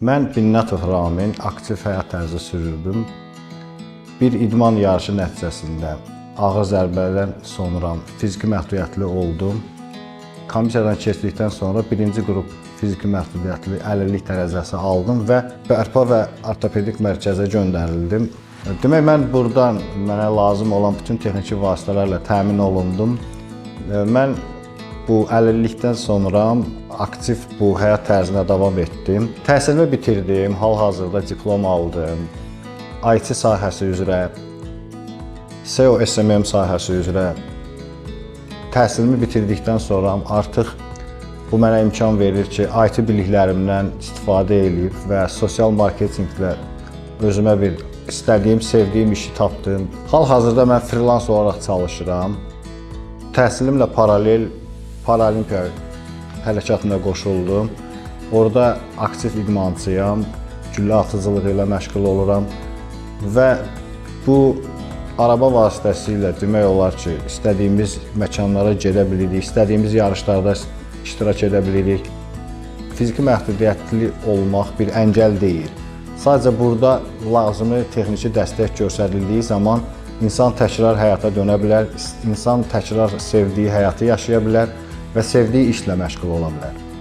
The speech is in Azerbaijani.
Mən Binnətov Ramin aktiv həyat tərzi sürürdüm. Bir idman yarışı nəticəsində ağır zərbələrdən sonra fiziki məhdudiyyətli oldum. Komissiyadan keçdikdən sonra birinci qrup fiziki məhdudiyyətli əlillik dərəcəsi aldım və bərpa və ortopedik mərkəzə göndərildim. Demək, mən buradan mənə lazım olan bütün texniki vasitələrlə təmin olundum. Mən bu əlillikdən sonra aktiv bu həyat tərzinə davam etdim. Təhsilimi bitirdim, hal-hazırda diplom aldım. IT sahəsi üzrə, SEO, SMM sahəsi üzrə təhsilimi bitirdikdən sonra artıq bu mənə imkan verir ki, IT biliklərimdən istifadə edib və sosial marketinqlə özümə bir istədiyim, sevdiyim işi tapdım. Hal-hazırda mən freelans olaraq çalışıram. Təhsilimlə paralel Paralimpiya hərəkatına qoşuldum. Orada aktiv idmançıyam, güllə atıcılığı ilə məşğul oluram və bu araba vasitəsilə demək olar ki, istədiyimiz məkanlara gedə bilirik, istədiyimiz yarışlarda iştirak edə bilirik. Fiziki məhdudiyyətli olmaq bir əngəl deyil. Sadəcə burada lazımi texniki dəstək göstərildiyi zaman insan təkrar həyata dönə bilər, insan təkrar sevdiyi həyatı yaşaya bilər və sevdiyi işlə məşğul ola bilər.